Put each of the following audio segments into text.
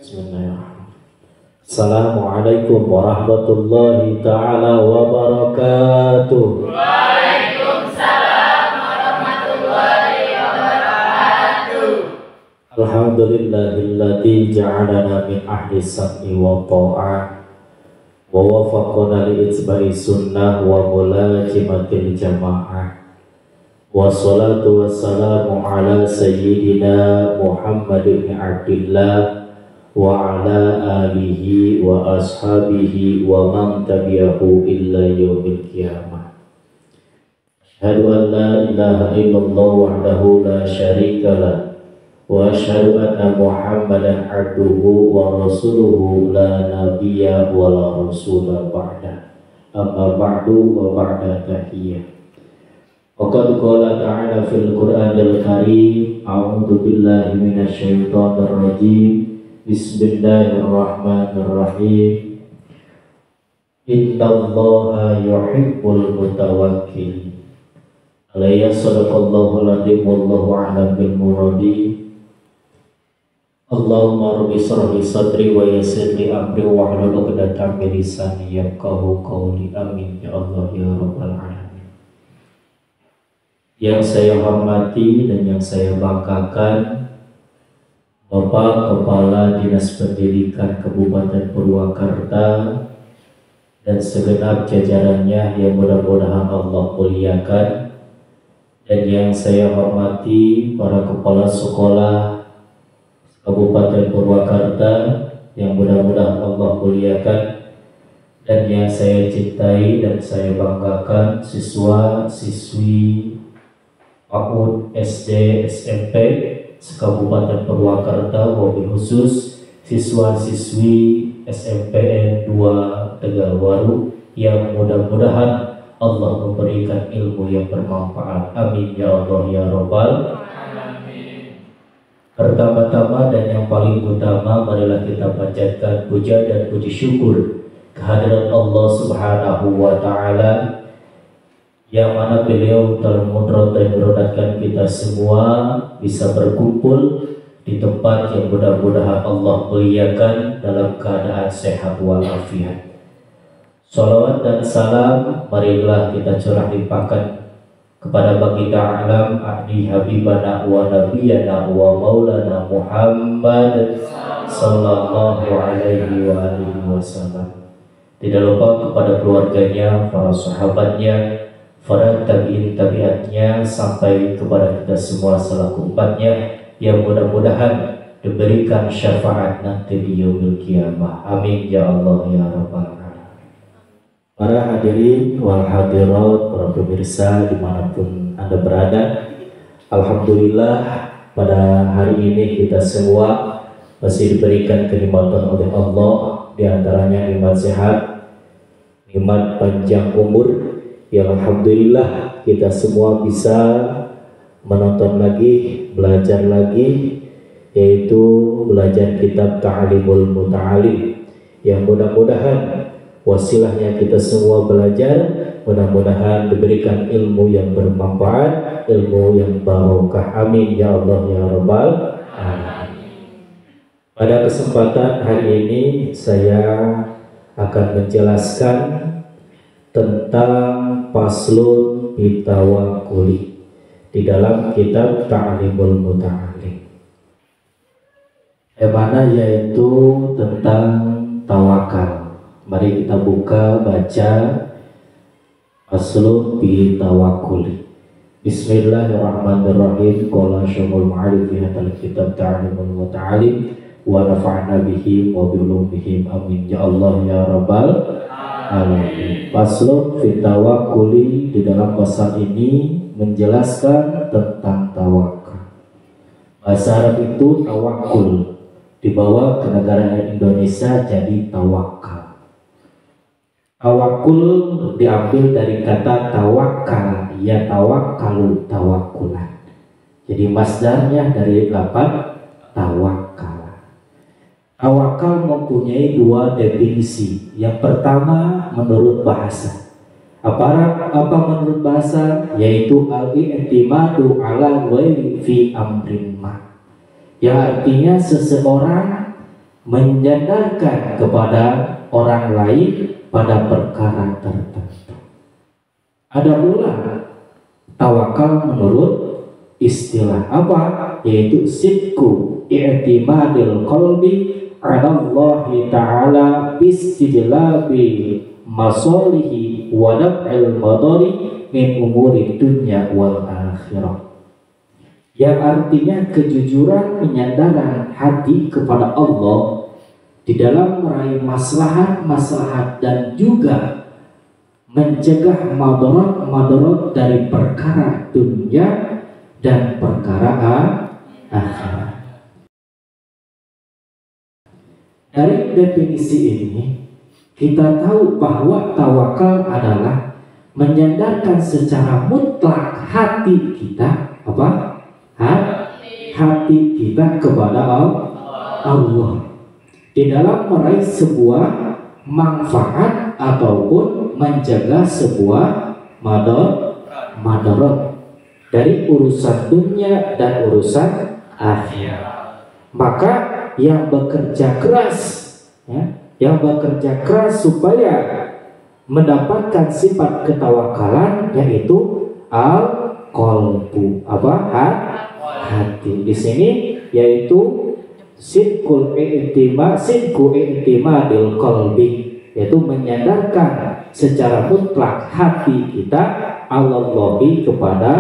Bismillahirrahmanirrahim. Assalamualaikum warahmatullahi ta'ala wabarakatuh. Waalaikumsalam warahmatullahi wabarakatuh. Alhamdulillahilladzi ja'alana min ahli sam'i wa ta'ah wa wafaqana li ittiba'i sunnah wa mulazimatil jamaah. Wassalatu wassalamu ala sayyidina Muhammad ibn Abdillah wa ala alihi wa ashabihi wa man tabi'ahu illa yaumil qiyamah. Asyhadu an la ilaha illallah wahdahu la syarika lah wa asyhadu anna Muhammadan abduhu wa rasuluhu la nabiyya wa la rasula ba'da. Amma ba'du wa ba'da tahiyyah. Waqad qala ta'ala fil Qur'anil Karim, a'udzu billahi minasy syaithanir rajim. Bismillahirrahmanirrahim. Innallaha yuhibbul mutawakkilin. Alayya sadaqallahu al-azim wallahu a'lam bil muradi. Allahumma rabbi shrah li sadri wa yassir li amri wahlul 'uqdatam min lisani yafqahu qawli. Amin ya Allah ya rabbal alamin. Yang saya hormati dan yang saya banggakan, Bapak Kepala Dinas Pendidikan Kabupaten Purwakarta dan segenap jajarannya yang mudah-mudahan Allah muliakan, dan yang saya hormati para kepala sekolah Kabupaten Purwakarta yang mudah-mudahan Allah muliakan, dan yang saya cintai dan saya banggakan siswa-siswi PAUD, SD, SMP Kabupaten Purwakarta, wabil khusus siswa-siswi SMPN 2 Tegalwaru yang mudah-mudahan Allah memberikan ilmu yang bermanfaat. Amin ya Allah ya Rabbal alamin. Pertama-tama dan yang paling utama, marilah kita panjatkan puja dan puji syukur kehadirat Allah Subhanahu wa Ta'ala, yang mana beliau telah mudrat dan merodatkan kita semua bisa berkumpul di tempat yang mudah-mudahan Allah muliakan dalam keadaan sehat walafiat. Salawat dan salam marilah kita curah limpahkan kepada baginda alam ahli habibana wa nabiyana wa maulana Muhammad sallallahu alaihi wa alihi wasallam. Tidak lupa kepada keluarganya, para sahabatnya, para tabi'in tabi'atnya, sampai kepada kita semua selaku umatnya yang mudah-mudahan diberikan syafaat nanti di yaumil qiyamah. Amin ya Allah ya rabbal alamin. Para hadirin wal hadirat, para pemirsa dimanapun Anda berada, alhamdulillah pada hari ini kita semua masih diberikan kenikmatan oleh Allah, diantaranya nikmat sehat, nikmat panjang umur, yang alhamdulillah kita semua bisa menonton lagi, belajar lagi, yaitu belajar kitab Ta'limul Muta'alim, yang mudah-mudahan wasilahnya kita semua belajar, mudah-mudahan diberikan ilmu yang bermanfaat, ilmu yang barokah. Amin ya Allah ya Rabbal alamin. Pada kesempatan hari ini saya akan menjelaskan tentang faslun bitawakkuli di dalam kitab Ta'limul Muta'alim, yang mana yaitu tentang tawakal. Mari kita buka baca faslun bitawakkuli. Bismillahirrahmanirrahim. Qala syamul ma'arif fi hadzal kitab Ta'limul Muta'alim wa nafa'na bihi wa bi ulumihi. Amin ya Allah ya rabbal alamin. Faslun fi tawakkuli, di dalam pasal ini menjelaskan tentang tawakal. Bahasa Arab itu tawakul, dibawa ke negara Indonesia jadi tawakal. Tawakul diambil dari kata tawakal, ya tawakkalu tawakulan. Jadi masdarnya dari lafaz tawakal. Tawakal mempunyai dua definisi. Yang pertama menurut bahasa. Apa menurut bahasa? Yaitu al-i'timadu ala ghairi fi amrin ma. Yang artinya seseorang menyandarkan kepada orang lain pada perkara tertentu. Ada pula tawakal menurut istilah apa? Yaitu sidqu i'timadil qalbi 'ala Allah ta'ala bistidlabi masalihi wa daf'il madari min umuri dunya wal akhirah. Yang artinya kejujuran penyandaran hati kepada Allah di dalam meraih maslahat-maslahat dan juga mencegah madarat dari perkara dunia dan perkara akhirat. Dari definisi ini kita tahu bahwa tawakal adalah menyandarkan secara mutlak hati kita apa? Hati kita kepada Allah di dalam meraih sebuah manfaat ataupun mencegah sebuah madarat dari urusan dunia dan urusan akhirat. Maka yang bekerja keras, yang bekerja keras supaya mendapatkan sifat ketawakalan yaitu al-qalbu, apa? Hati. Di sini yaitu sidqu i'timadil qalbi, yaitu menyandarkan secara mutlak hati kita Allahi kepada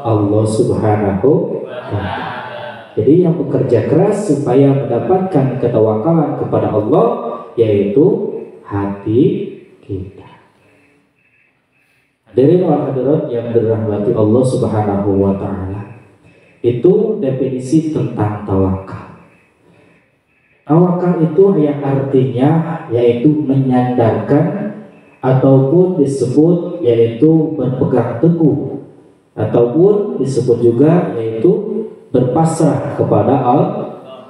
Allah Subhanahu wa ta'ala. Jadi yang bekerja keras supaya mendapatkan ketawakalan kepada Allah yaitu hati kita. Hadirin wal hadirat yang dirahmati Allah Subhanahu wa ta'ala. Itu definisi tentang tawakal. Tawakal itu yang artinya yaitu menyandarkan ataupun disebut yaitu berpegang teguh ataupun disebut juga yaitu berpasrah kepada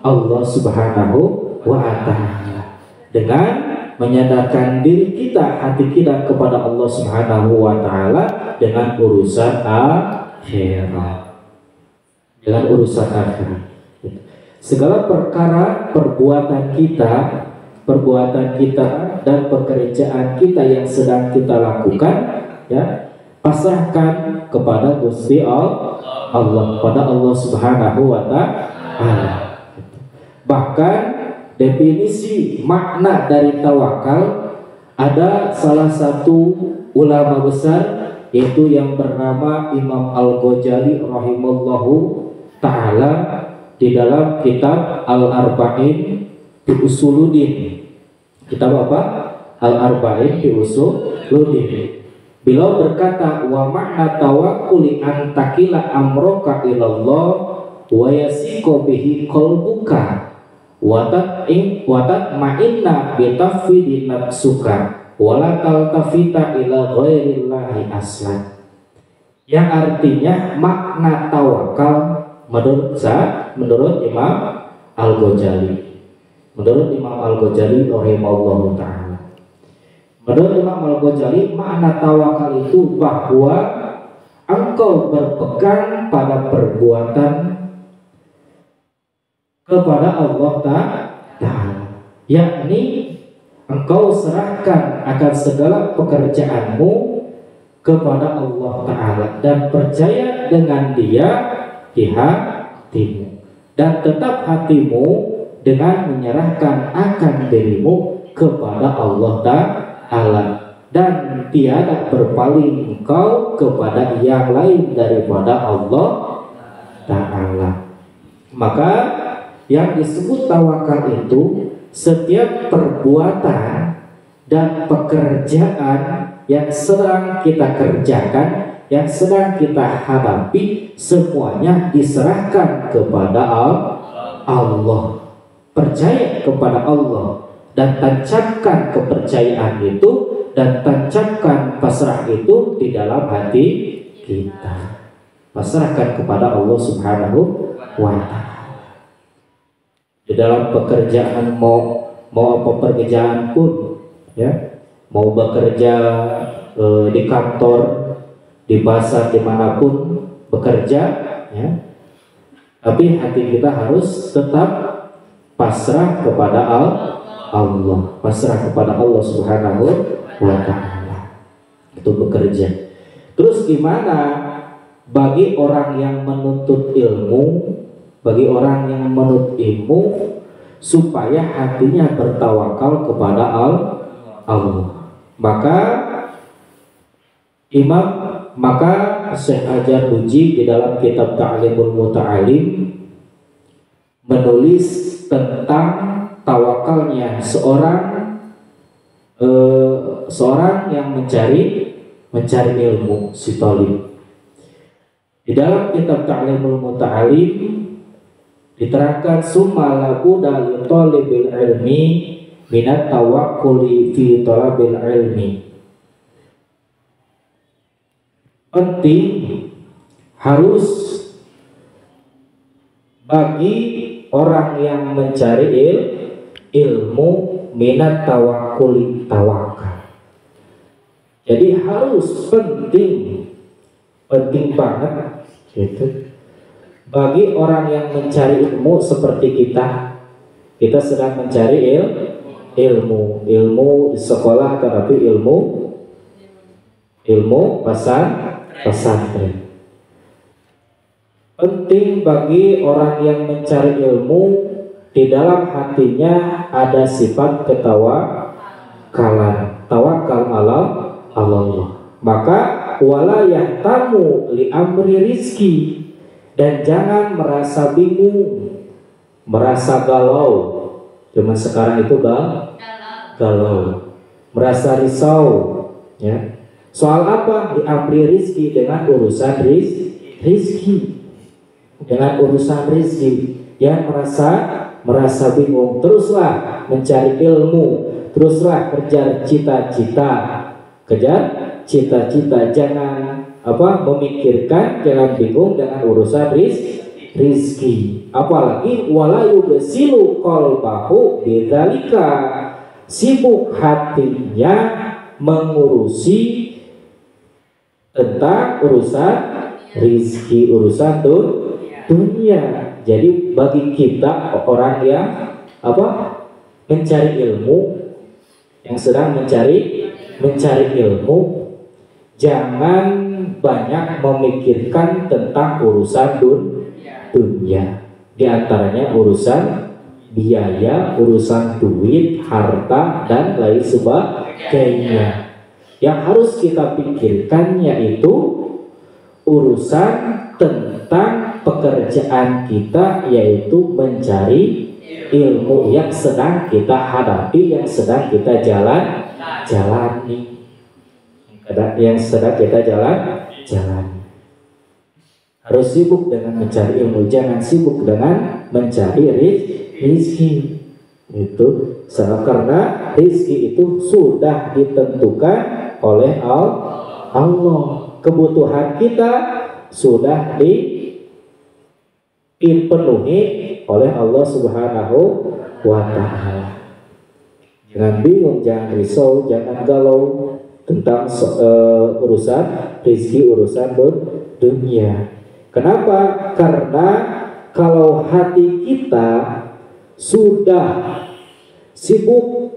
Allah Subhanahu wa ta'ala dengan menyandarkan diri kita, hati kita kepada Allah Subhanahu wa ta'ala dengan urusan akhirat. Dengan urusan akhirat. Segala perkara perbuatan kita dan pekerjaan kita yang sedang kita lakukan, ya, pasrahkan kepada Gusti Allah, pada Allah Subhanahu wa ta'ala. Bahkan definisi makna dari tawakal ada salah satu ulama besar yaitu yang bernama Imam Al-Ghazali rahimallahu ta'ala di dalam kitab Al-Arba'in fi Usuluddin. Kitab apa? Al-Arba'in fi Usuluddin. Beliau berkata, wa makna tawakkuli an takila amroka ilallah wa yasiqu bihi qalbuka wa tatma'inna bi tafwidi nafsuka wa la taltafita ila ghairillahi aslan. Yang artinya makna tawakal menurut Imam Al-Ghazali. Menurut Imam Al-Ghazali rahimahullahu ta'ala. Menurut Imam Al-Ghazali, makna tawakal itu bahwa engkau berpegang pada perbuatan kepada Allah Ta'ala, yakni engkau serahkan akan segala pekerjaanmu kepada Allah Ta'ala dan percaya dengan Dia di hatimu, dan tetap hatimu dengan menyerahkan akan dirimu kepada Allah Ta'ala dan tiada berpaling engkau kepada yang lain daripada Allah Ta'ala. Maka yang disebut tawakal itu setiap perbuatan dan pekerjaan yang sedang kita kerjakan, yang sedang kita hadapi, semuanya diserahkan kepada Allah. Percaya kepada Allah dan tancapkan kepercayaan itu dan tancapkan pasrah itu di dalam hati kita. Pasrahkan kepada Allah Subhanahu wa ta'ala. Di dalam pekerjaan mau apa pekerjaan pun, ya, mau bekerja di kantor, di pasar, dimanapun bekerja, ya, tapi hati kita harus tetap pasrah kepada Allah, pasrah kepada Allah Subhanahu wa Ta'ala. Itu bekerja. Terus gimana bagi orang yang menuntut ilmu, bagi orang yang menuntut ilmu supaya hatinya bertawakal kepada Allah? Maka Syekh Hajar Huji di dalam kitab Ta'limul Muta'alim menulis tentang tawakalnya seorang yang mencari ilmu, si talib. Di dalam kitab Ta'limul Muta'alim diterangkan summa la budda li talibil ilmi minat tawakkuli fi talabil ilmi. Penting, harus bagi orang yang mencari ilmu minat tawakkuli, tawakal. Jadi harus penting banget gitu. Bagi orang yang mencari ilmu seperti kita sedang mencari ilmu di sekolah, tetapi ilmu pesantren. Penting bagi orang yang mencari ilmu, di dalam hatinya ada sifat ketawakalan, tawakal Allah. Maka wala yahtamu li amri rizki, dan jangan merasa bingung, merasa galau. Cuma sekarang itu galau, merasa risau, ya. Soal apa? Li amri rizki, dengan urusan rizki. Dengan urusan rizki, yang merasa bingung, teruslah mencari ilmu, teruslah kejar cita-cita, jangan memikirkan, jangan bingung dengan urusan rizki. Apalagi wala yubsilu qalbahu bidzalika, sibuk hatinya mengurusi tentang urusan rizki, urusan dunia. Jadi bagi kita orang yang mencari ilmu, yang sedang mencari ilmu, jangan banyak memikirkan tentang urusan dunia. Di antaranya urusan biaya, urusan duit, harta, dan lain sebagainya. Yang harus kita pikirkan yaitu urusan tentang pekerjaan kita, yaitu mencari ilmu yang sedang kita hadapi, yang sedang kita jalani, harus sibuk dengan mencari ilmu, jangan sibuk dengan mencari rizki. Itu karena rizki itu sudah ditentukan oleh Allah. Kebutuhan kita sudah dipenuhi oleh Allah Subhanahu wa Ta'ala. Jangan bingung, jangan risau, jangan galau tentang urusan rezeki, urusan dunia. Kenapa? Karena kalau hati kita sudah sibuk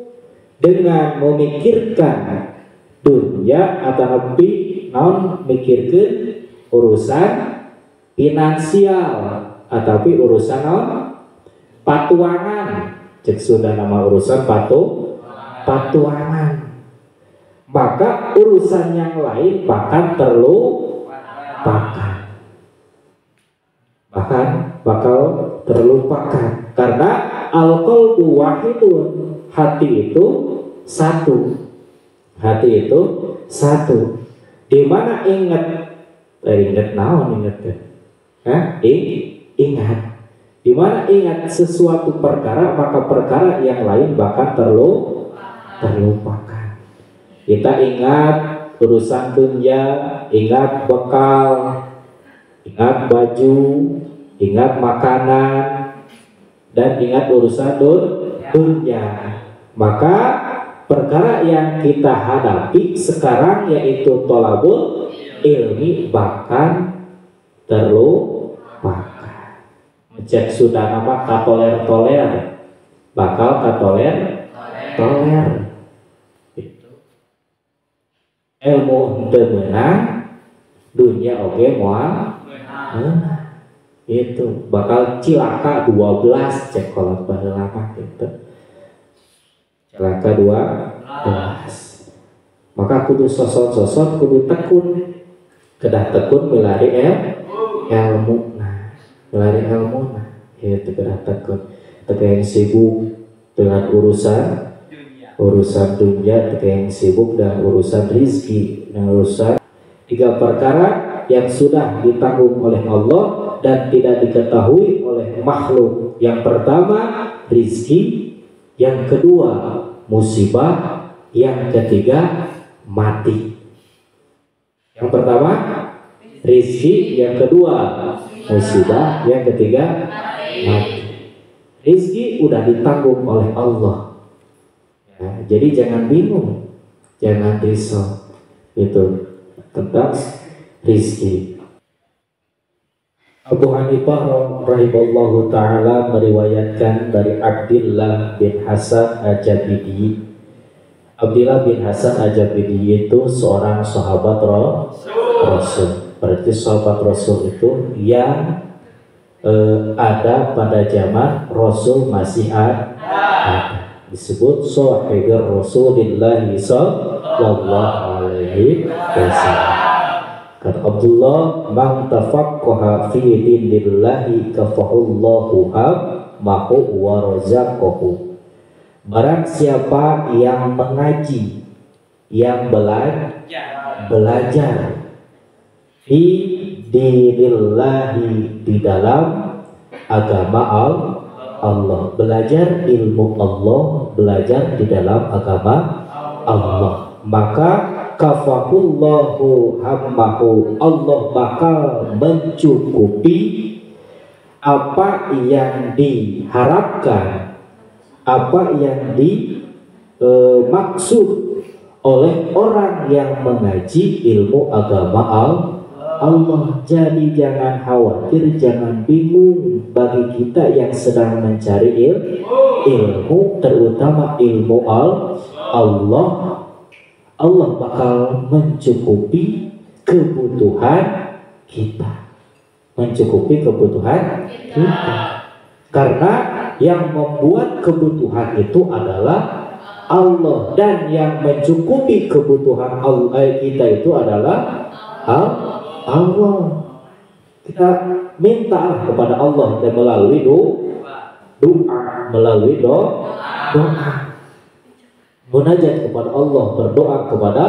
dengan memikirkan dunia atau mikirkan urusan finansial atau urusan patuangan, cek sudah nama urusan patuangan, maka urusan yang lain bakal terlupakan karena al-qalbu wahidun, hati itu satu. Di mana ingat di mana ingat sesuatu perkara, maka perkara yang lain bakal terlupakan. Kita ingat urusan dunia, ingat bekal, ingat baju, ingat makanan, dan ingat urusan dunia. Maka perkara yang kita hadapi sekarang yaitu tolabul ilmi bahkan terlupakan. Cek sudah nama katoler-toler bakal katoler ilmu teu meunang dunya oge moal itu bakal cilaka 12 cek kolot baheula mah gitu. Cilaka 12. Maka kudu sosot kudu tekun. Kedah tekun milari ilmu. Nah, milari ilmu nah itu kedah tekun. Teu yang sibuk dengan urusan dunia, teu yang sibuk dengan urusan rizki, dengan urusan 3 perkara yang sudah ditanggung oleh Allah dan tidak diketahui oleh makhluk. Yang pertama rizki, yang kedua musibah, yang ketiga mati. Yang pertama rizki, yang kedua musibah, yang ketiga mati. Rizki udah ditanggung oleh Allah ya, jadi jangan bingung, jangan risau itu tentang rizki. Abu Hanifah rahimahullahu ta'ala meriwayatkan dari Abdullah bin Hasan Al-Jabidi. Abdullah bin Hasan Al-Jabidi itu seorang sahabat Rasul. Berarti sahabat Rasul itu yang ada pada zaman Rasul masih ada. Disebut sahibir Rasulillah sallallahu alaihi wasallam. Kata Abdullah, "Man tafaqqaha fi dinillahi kafahullahu mahu wa razaqahu." Barang siapa yang mengaji, yang belajar fi dinillahi, di dalam agama Allah, belajar ilmu Allah, belajar di dalam agama Allah, maka kafahullahu hammahu, Allah bakal mencukupi apa yang diharapkan, apa yang dimaksud oleh orang yang mengaji ilmu agama Allah. Jadi jangan khawatir, jangan bingung bagi kita yang sedang mencari ilmu, terutama ilmu Allah. Allah bakal mencukupi kebutuhan kita, karena yang membuat kebutuhan itu adalah Allah, dan yang mencukupi kebutuhan kita itu adalah Allah. Kita minta kepada Allah dan melalui doa, munajat kepada Allah, berdoa kepada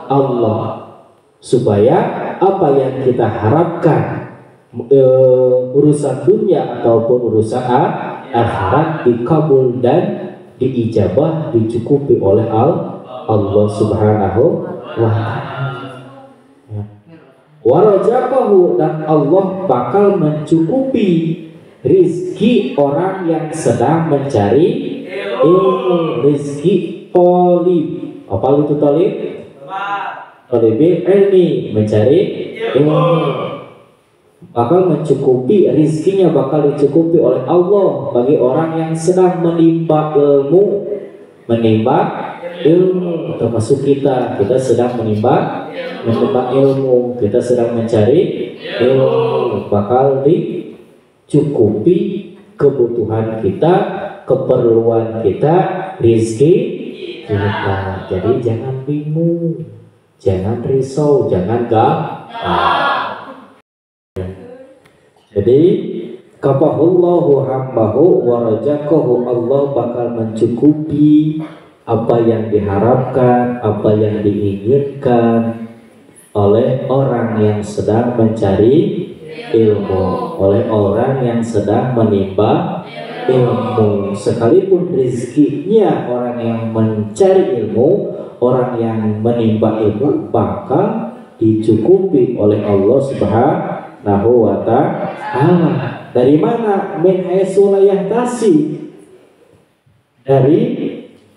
Allah supaya apa yang kita harapkan, urusan dunia ataupun urusan akhirat, dikabul dan diijabah, dicukupi oleh Allah Subhanahu wa ta'ala. Warajaqahu, dan Allah bakal mencukupi rizki orang yang sedang mencari ilmu, rizki talib. Apa itu talib? Talibil ilmi, mencari ilmu. Bakal mencukupi, rizkinya bakal dicukupi oleh Allah bagi orang yang sedang menimba ilmu, termasuk kita sedang menimba ilmu, kita sedang mencari ilmu, bakal dicukupi kebutuhan kita, keperluan kita, rizki kita. Jadi jangan bingung, jangan risau, jangan Jadi kafahullahu hambahu wa razaqahu, Allah bakal mencukupi apa yang diharapkan, apa yang diinginkan oleh orang yang sedang mencari ilmu, oleh orang yang sedang menimba ilmu. Sekalipun rezekinya orang yang mencari ilmu, orang yang menimba ilmu, bakal dicukupi oleh Allah Subhanahu wa ta'ala. Dari mana? Min haitsu la yahtasi, dari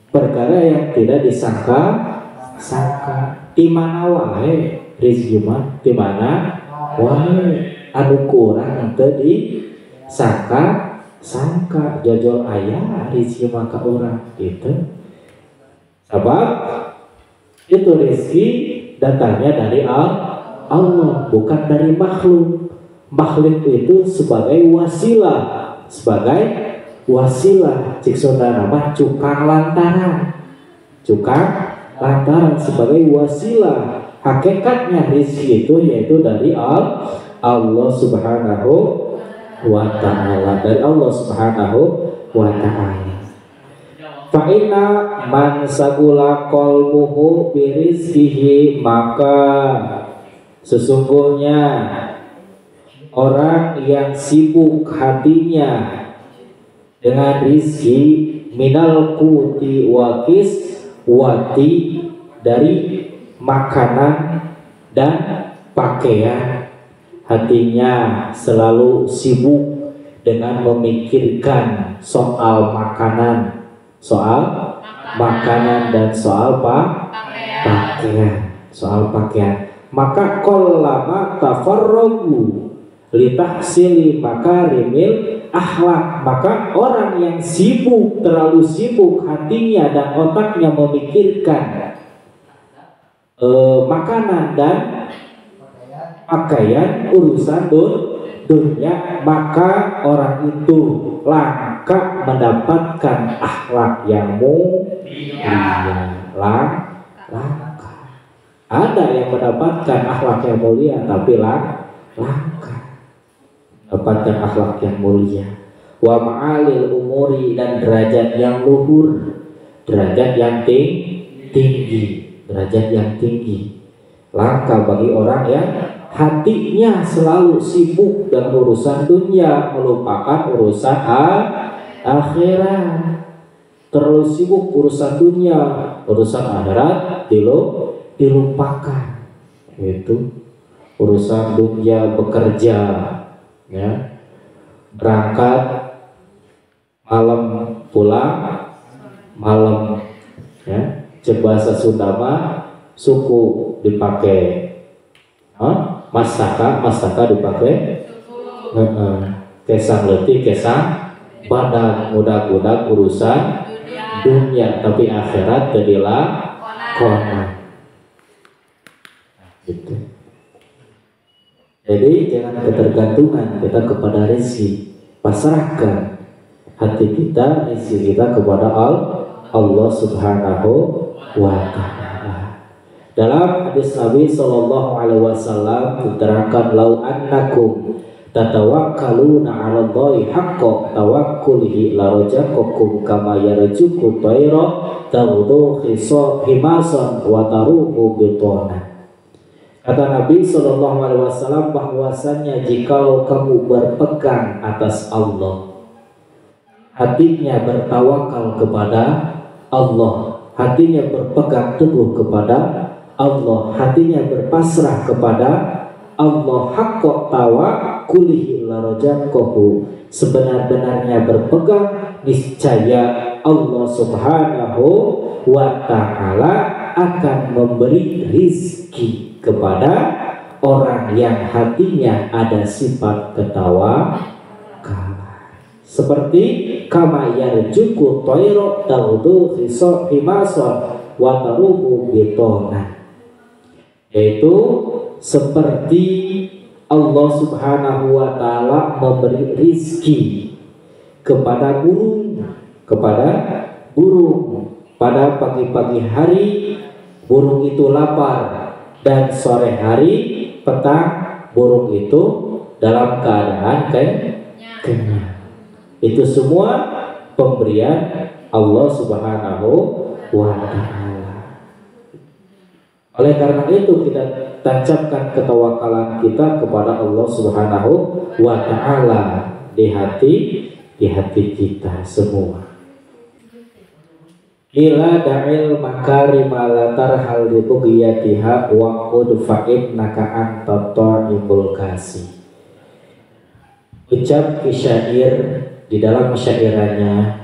perkara yang tidak disangka-sangka. Di mana wae rezeki mah, di mana wae anu kurang teu disangka sangka jojol ayah rezeki maka orang gitu. Sebab itu rezeki datangnya dari Allah, bukan dari makhluk. Makhluk itu sebagai wasilah, cik saudara mah cukang lantaran sebagai wasilah. Hakikatnya rezeki itu yaitu dari Allah Subhanahu wa ta'ala, dari Allah Subhanahu wa ta'ala. Fa inna man sagula qalbuhu birizkihi, maka sesungguhnya orang yang sibuk hatinya dengan rizki, minal kuti wakis wati, dari makanan dan pakaian, hatinya selalu sibuk dengan memikirkan soal makanan dan soal pakaian, maka kollama tafarrogu litahsili makarimil akhlak, maka orang yang terlalu sibuk hatinya dan otaknya memikirkan makanan dan pakaian, urusan dunia, maka orang itu langka mendapatkan akhlak yang mulia. Langka. Ada yang mendapatkan akhlak yang mulia tapi langka mendapatkan akhlak yang mulia. Wa ma'alil umuri, dan derajat yang luhur, derajat yang tinggi. Langka bagi orang yang hatinya selalu sibuk dengan urusan dunia, melupakan urusan akhirat. Terlalu sibuk urusan dunia, urusan akhirat dilupakan. Itu urusan dunia, bekerja, ya, berangkat malam, pulang malam, ya. Cek bahasa Sunda mah suku dipakai, masaka dipakai, kesang letih, kesang badan, mudah-mudah urusan dunia, tapi akhirat jadilah kona. Gitu. Jadi jangan ketergantungan kita kepada rezeki, pasrahkan hati kita, rezeki kita kepada Allah Subhanahu wa ta'ala. Dalam hadis Nabi sallallahu alaihi wasallam diterangkan, lau annakum tatawakkaluna 'ala Allahi haqqa tawakkulihi la rajaqakum kama yarjuku tayra taghdu himasan wa taruhu bitana. Kata Nabi sallallahu alaihi wasallam bahwasanya jikalau kamu berpegang atas Allah, hatinya bertawakal kepada Allah, hatinya berpegang teguh kepada Allah, hatinya berpasrah kepada Allah, haqqa tawakkulihi la rajaqahu, sebenar-benarnya berpegang, niscaya Allah Subhanahu wa ta'ala akan memberi rizki kepada orang yang hatinya ada sifat ketawakalan. Seperti kama yarjuku tayro taudu himason wa taruhu bitona, yaitu seperti Allah Subhanahu wa ta'ala memberi rizki kepada burung, pada pagi-pagi hari burung itu lapar, dan sore hari petang burung itu dalam keadaan kenyang. Itu semua pemberian Allah Subhanahu wa ta'ala. Oleh karena itu kita tancapkan ketawakalan kita kepada Allah Subhanahu wa ta'ala di hati kita semua. Ila da'il makarima la tarhal li bugiyatiha wa qud fa'ib naka anta ta'ibul kasih. Ucap syair di dalam syairannya,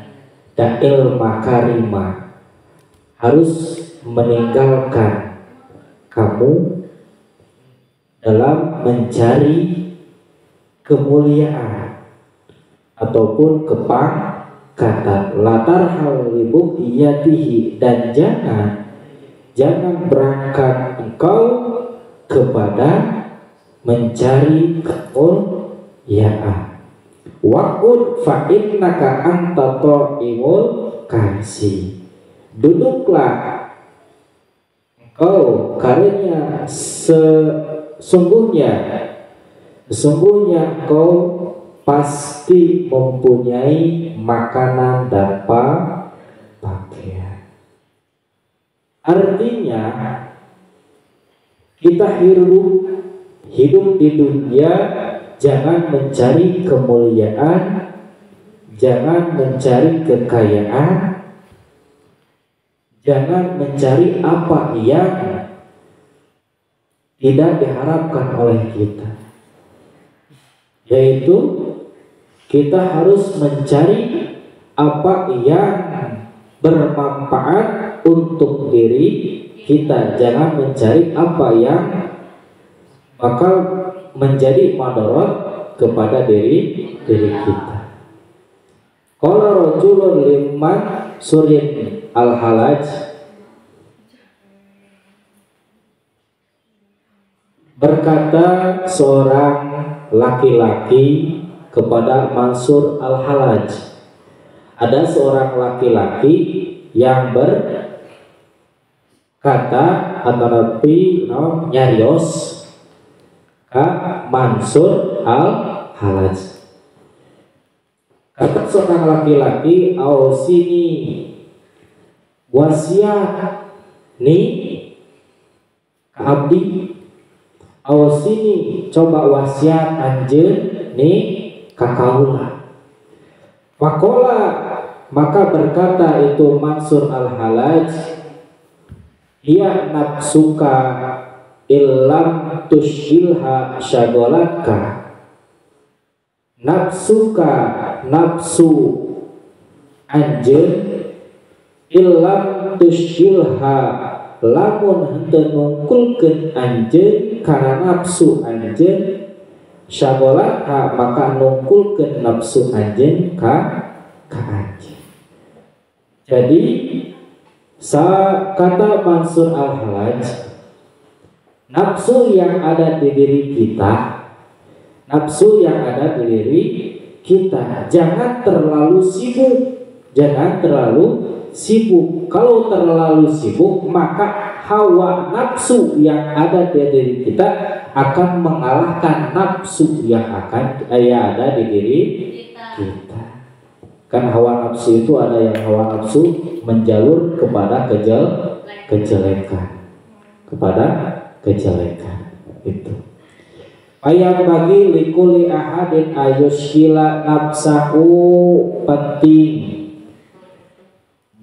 da'il makarima, harus meninggalkan kamu dalam mencari kemuliaan, ataupun kepangkatan. Latar hal libuk iyatihi, dan jangan berangkat engkau kepada mencari kemuliaan. Wa'ud fa innaka anta ta'imul kasih. Duduklah engkau karena sesungguhnya engkau pasti mempunyai makanan dan pakaian. Artinya kita hidup di dunia, jangan mencari kemuliaan, jangan mencari kekayaan, jangan mencari apa yang tidak diharapkan oleh kita, yaitu kita harus mencari apa yang bermanfaat untuk diri kita. Jangan mencari apa yang bakal menjadi madarat kepada diri kita. Qala rajulun liman surin al-halaj, berkata seorang laki-laki kepada Mansur al-Halaj. Ada seorang laki-laki yang berkata atau nyarios ke Mansur al-Halaj. Kata seorang laki-laki, ausini, wasiat ni abdi, ausini, coba wasiat anjeun ni kakaula. Fakola, maka berkata itu Mansur al-Halaj, ia nafsuka illam tushilha syagolatka. Nafsuka, nafsu anjeun, illam tushilha, lamun henteu nungkulkeun anjeun kana nafsu anjeun, syagolatha, maka nungkulkeun nafsu anjeun ka anjeun. Jadi kata Mansur al-Halaj, nafsu yang ada di diri kita, nafsu yang ada di diri kita, jangan terlalu sibuk, jangan terlalu sibuk. Kalau terlalu sibuk, maka hawa nafsu yang ada di diri kita akan mengalahkan nafsu yang ada di diri kita. Kan hawa nafsu itu ada yang hawa nafsu menjalur kepada kejelekan, kepada kejelekan itu. Ayat bagi likuli ahadin ayushila nafsahu, penting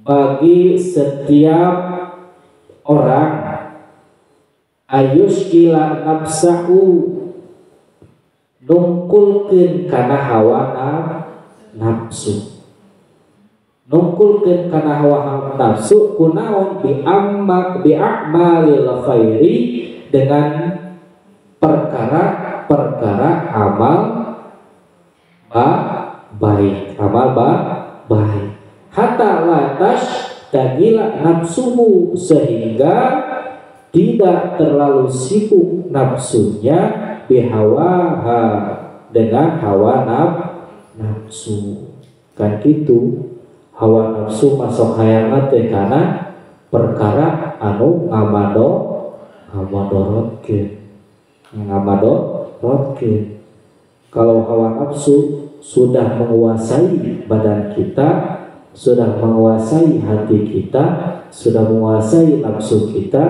bagi setiap orang ayushila nafsahu, nungkulkeun kana hawa nafsu, nungkulkeun kana hawa nafsu kunaon bi'amalil khairi, dengan perkara amal baik, baik. Hatta latas tagila nafsuhu, sehingga tidak terlalu sibuk nafsunya bihawaha, dengan hawa nafsu. Kan gitu, hawa nafsu masuk hayangat karena perkara anu ngamadorotkeun. Kalau hawa nafsu sudah menguasai badan kita, sudah menguasai hati kita, sudah menguasai nafsu kita,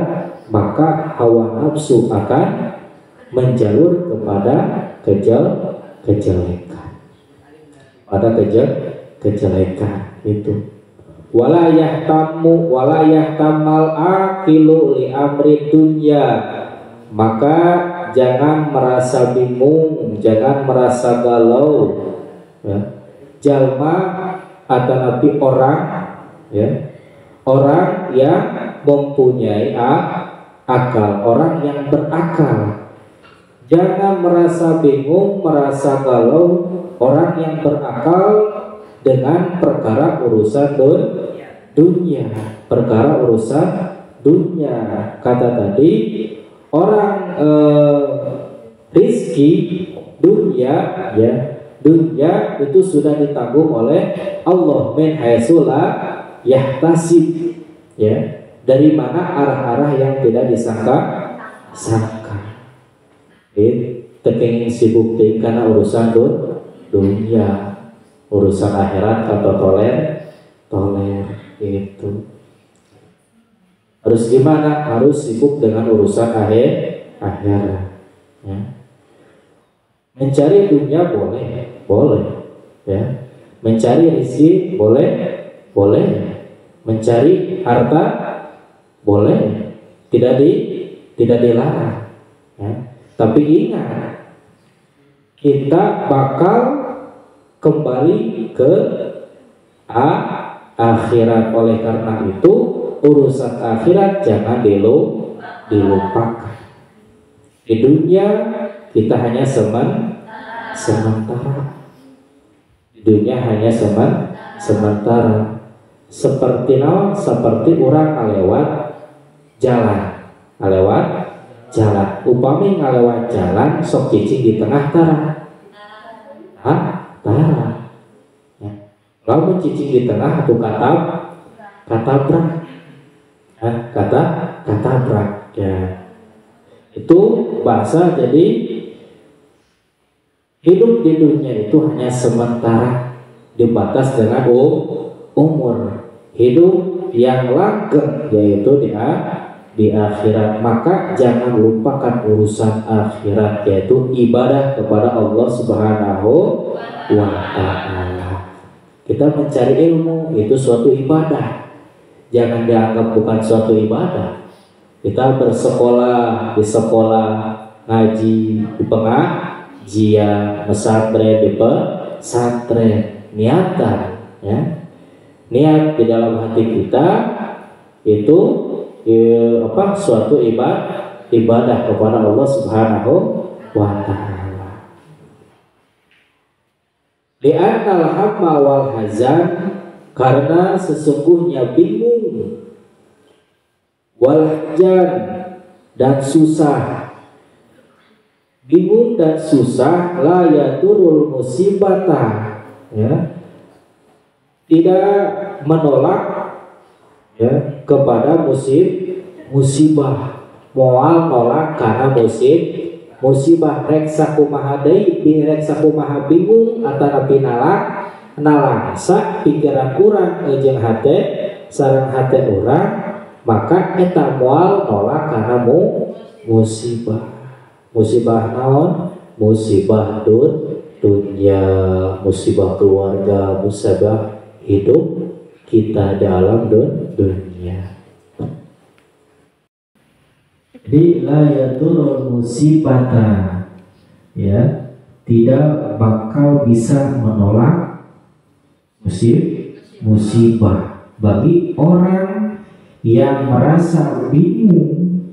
maka hawa nafsu akan menjalur kepada kejelekan, pada kejelekan itu. Wala yahtamal akilu li amri dunya, maka jangan merasa bingung, jangan merasa galau, ya. Jalma atau nabi orang, ya, orang yang mempunyai akal, orang yang berakal, Jangan merasa bingung, merasa galau orang yang berakal dengan perkara urusan dunia, perkara urusan dunia. Kata tadi orang rizki dunia, ya, dunia itu sudah ditanggung oleh Allah min haitsu la yahtasib, ya, dari mana arah-arah yang tidak disangka-sangka. Tekenging sibuk karena urusan dunia, urusan akhirat kata toler itu. Harus gimana? Harus sibuk dengan urusan akhirat. Ya. Mencari dunia boleh, ya. Mencari rezeki boleh. Mencari harta boleh, tidak dilarang. Ya. Tapi ingat, kita bakal kembali ke akhirat. Oleh karena itu urusan akhirat jangan dilupakan. Di dunia kita hanya sementara. Di dunia hanya sementara. Seperti orang ngalewat jalan. Upami ngalewat jalan sok cicing di tengah tara. Ya. Lalu cicing di tengah atau katabrak. Katabrak, ya. Itu bahasa. Jadi hidup di dunia itu hanya sementara, dibatas dengan umur. Hidup yang langgeng yaitu di akhirat. Maka jangan lupakan urusan akhirat, yaitu ibadah kepada Allah Subhanahu wa ta'ala. Kita mencari ilmu itu suatu ibadah, jangan dianggap bukan suatu ibadah. Kita bersekolah di sekolah, ngaji di pengajian, pesantren di pesantren, niatan, ya, niat di dalam hati kita itu suatu ibadah kepada Allah Subhanahu wa ta'ala. Li'annal hamma wal hazan, karena sesungguhnya bingung, wal hajan, dan susah. Bingung dan susah la yaturul musibata, ya, tidak menolak, ya, kepada musibah. Moal nolak karena musibah. Reksa kumaha deui, reksa kumaha bingung antara nalangsa pikiran urang jeung hate sareng hate urang, maka eta moal nolak karena musibah. Musibah naon? Musibah dunia, musibah keluarga, musibah hidup kita dalam dunia. Jadi la yaturul musibata, ya, tidak bakal bisa menolak musibah bagi orang yang merasa bingung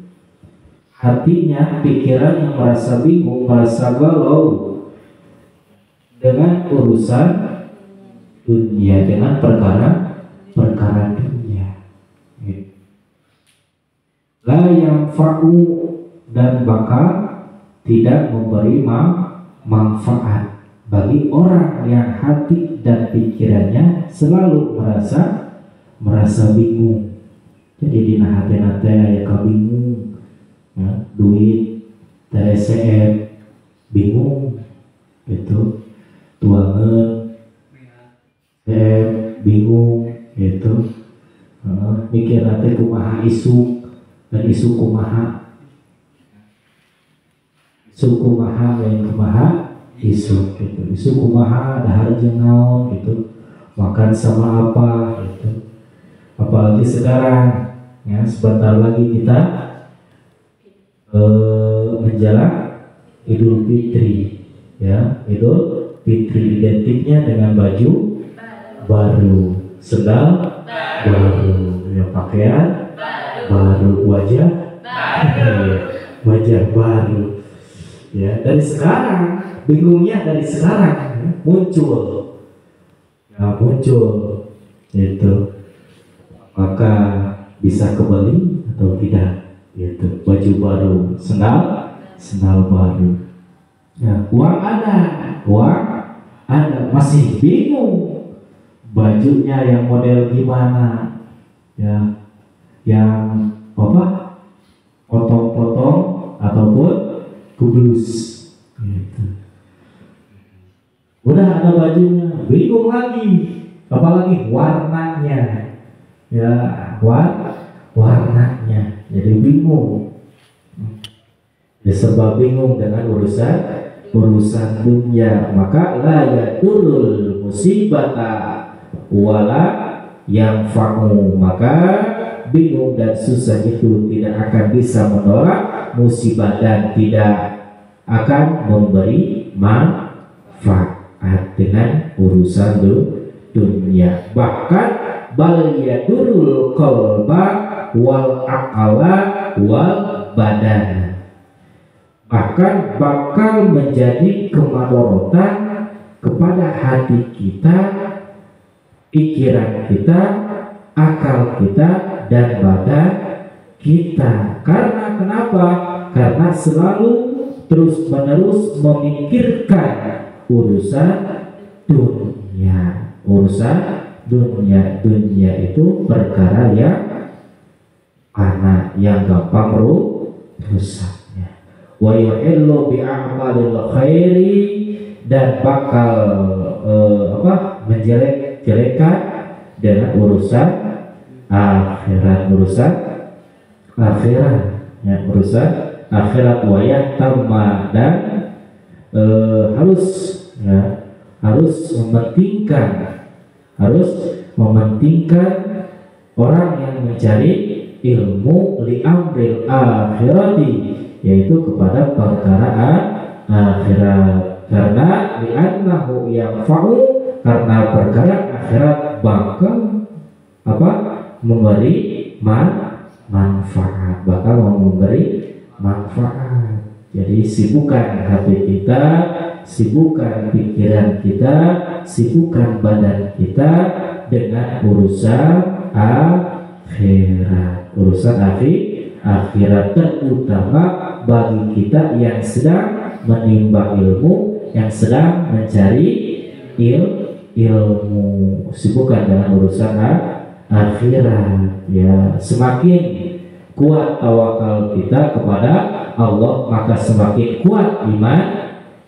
hatinya, pikirannya merasa bingung, merasa galau dengan urusan dunia, dengan perkara dunia. La yanfa'u, dan bakal tidak memberi manfaat bagi orang yang hati dan pikirannya selalu merasa bingung. Jadi dina hati-hati aya kabingung, ya, duit TSM bingung gitu, tuangan bingung gitu, mikir nanti kumaha isu dan isu kumaha lain kumaha isu gitu, isu kumaha dahar jeung naon gitu, makan sama apa gitu. Apalagi sekarang, ya, sebentar lagi kita menjelang Idul Fitri, ya, Idul Fitri identiknya dengan baju baru, sendal baru, ya, pakaian baru, wajah baru. ya dari sekarang, bingungnya dari sekarang ya, muncul itu, maka bisa kembali atau tidak, itu baju baru, sendal baru, ya, uang ada, masih bingung bajunya yang model gimana, ya, yang apa, potong-potong ataupun kublus, gitu. Udah ada bajunya, bingung lagi, apalagi warnanya, ya, warnanya, jadi bingung. Ya, serba bingung dengan urusan dunia, maka la yadurul musibata wala yang fa'u, maka bingung dan susah itu tidak akan bisa menolak musibah dan tidak akan memberi manfaat dengan urusan dunia. Bahkan bal yadurul qalba wal aqala wal badan, bahkan bakal menjadi kemadorotan kepada hati kita, pikiran kita, akal kita, dan badan kita. Karena kenapa? Karena selalu terus menerus memikirkan urusan dunia. Dunia itu perkara yang yang gampang rusaknya. Wa yuhillu bi a'malil khairi, dan bakal menjelek-jelekan dengan urusan akhirat, ya, urusan akhirat. Wa yahtamma, dan harus mementingkan orang yang mencari ilmu li amril akhirati, yaitu kepada perkara akhirat. Karena li'annahu yanfa'u, karena perkara akhirat bakal memberi manfaat, Jadi sibukkan hati kita, sibukkan pikiran kita, sibukkan badan kita dengan urusan akhirat, akhirat terutama bagi kita yang sedang menimba ilmu, yang sedang mencari ilmu. Sibukkan dengan urusan akhirat, ya. Semakin kuat tawakal kita kepada Allah, maka semakin kuat iman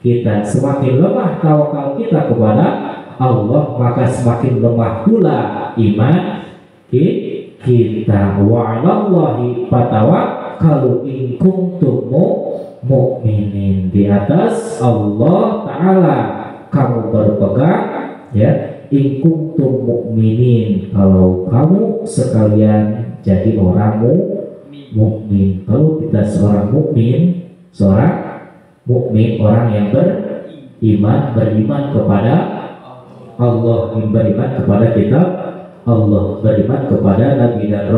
kita. Semakin lemah tawakal kita kepada Allah, maka semakin lemah pula iman kita. Wa 'alallahi fatawakkalu in kuntum mu'minin. Di atas Allah Ta'ala kamu berpegang, ya, in kuntum mu'minin, kalau kamu sekalian jadi orang mukmin. Kalau kita seorang mukmin, orang yang beriman kepada Allah, beriman kepada kitab Allah, beriman kepada Nabi dan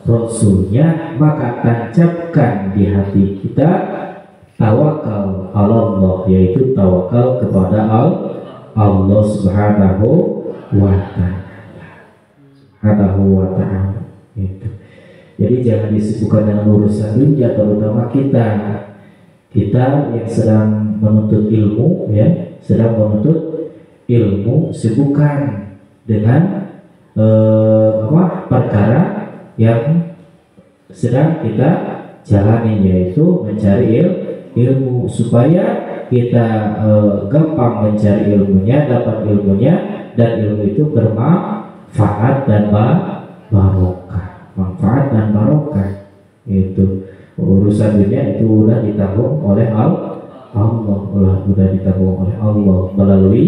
Rasulnya, maka tancapkan di hati kita tawakal Allah, yaitu tawakal kepada Allah Subhanahu wa Ta'ala. Itu. Jadi jangan disibukkan dengan urusan dunia, terutama kita yang sedang menuntut ilmu, ya, sibukkan dengan perkara yang sedang kita jalani, yaitu mencari ilmu, supaya kita gampang mencari ilmunya, dapat ilmunya, dan ilmu itu bermanfaat dan barokah. Itu urusan dunia itu udah ditanggung oleh Allah, melalui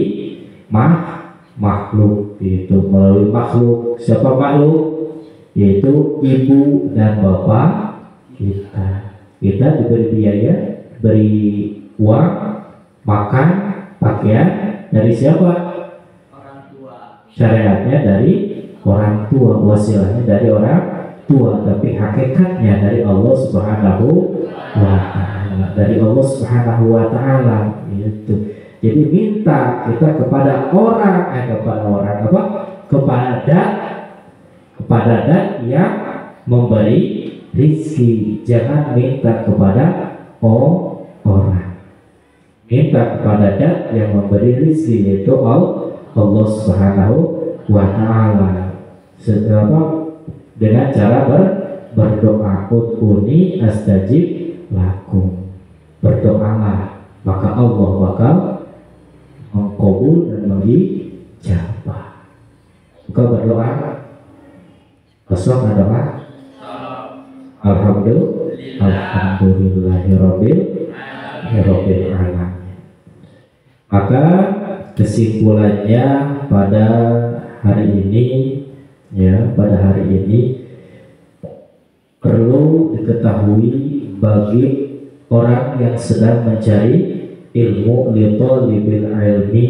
makhluk. Itu melalui makhluk. Siapa makhluk? Yaitu ibu dan bapak kita. Kita diberi biaya, beri uang, makan, pakaian dari siapa? Orang tua. Syariatnya dari orang tua, wasilahnya dari orang tua, tapi hakikatnya dari Allah Subhanahu wa Ta'ala, dari Allah Subhanahu wa Ta'ala itu. Jadi minta kita kepada orang, kepada dat yang memberi rizki. Jangan minta kepada orang, minta kepada dat yang memberi rizki, yaitu Allah Subhanahu wa Ta'ala. Dengan cara berdoa, ud'uni astajib lakum, berdoalah maka Allah bakal mengkabul dan mengijabah. Bukan berdoa kosong, ada doa alhamdulillahirabbil alamin. Maka kesimpulannya pada hari ini, perlu diketahui bagi orang yang sedang mencari ilmu, litolibil ilmi,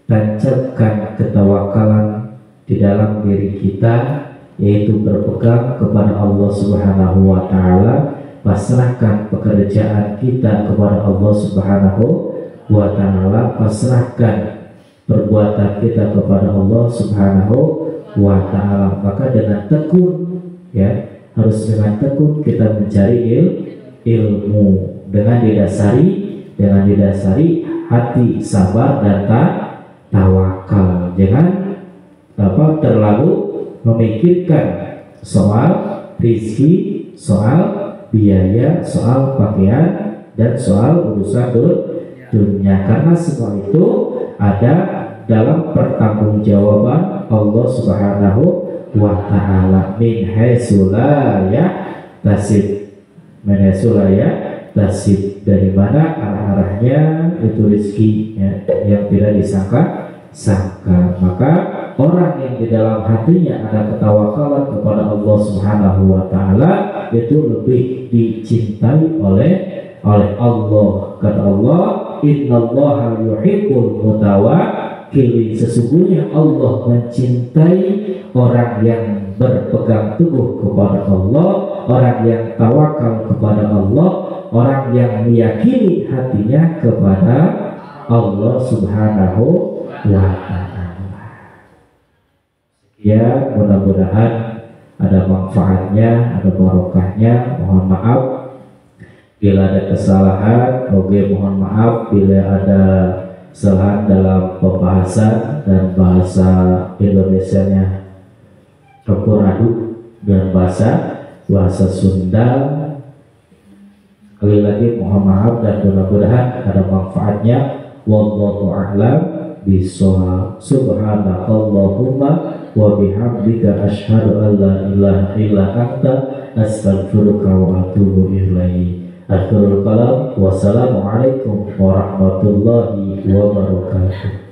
tancapkan ketawakalan di dalam diri kita, yaitu berpegang kepada Allah Subhanahu wa Ta'ala. Pasrahkan pekerjaan kita kepada Allah Subhanahu wa Ta'ala, pasrahkan perbuatan kita kepada Allah Subhanahu wa Ta'ala. Maka dengan tekun, harus dengan tekun kita mencari ilmu, dengan didasari hati sabar dan tawakal. Jangan terlalu memikirkan soal rizki, soal biaya, soal pakaian, dan soal urusan dunia, karena semua itu ada dalam pertanggungjawaban Allah Subhanahu wa Ta'ala. Min haitsu la yahtasib, dari mana arah-arahnya itu rezeki yang tidak disangka-sangka. Maka orang yang di dalam hatinya ada ketawakalan kepada Allah Subhanahu wa Ta'ala itu lebih dicintai oleh Allah. Kata Allah, innallaha yuhibbul mutawakkilin, sesungguhnya Allah mencintai orang yang berpegang teguh kepada Allah, orang yang tawakal kepada Allah, orang yang meyakini hatinya kepada Allah Subhanahu wa Ta'ala. Ya, mudah-mudahan ada manfaatnya, ada barokahnya. Mohon maaf bila ada kesalahan, mohon maaf bila ada kesalahan dalam pembahasan dan bahasa Indonesianya campur aduk dan bahasa Sunda. Sekali lagi mohon maaf dan mudah-mudahan ada manfaatnya. Wallahu a'lam bishawab. Subhanakallahumma wa bihamdika asyhadu an la ilaha illa anta astaghfiruka wa atubu ilaik. Akhirul kalam, wassalamualaikum warahmatullahi wabarakatuh.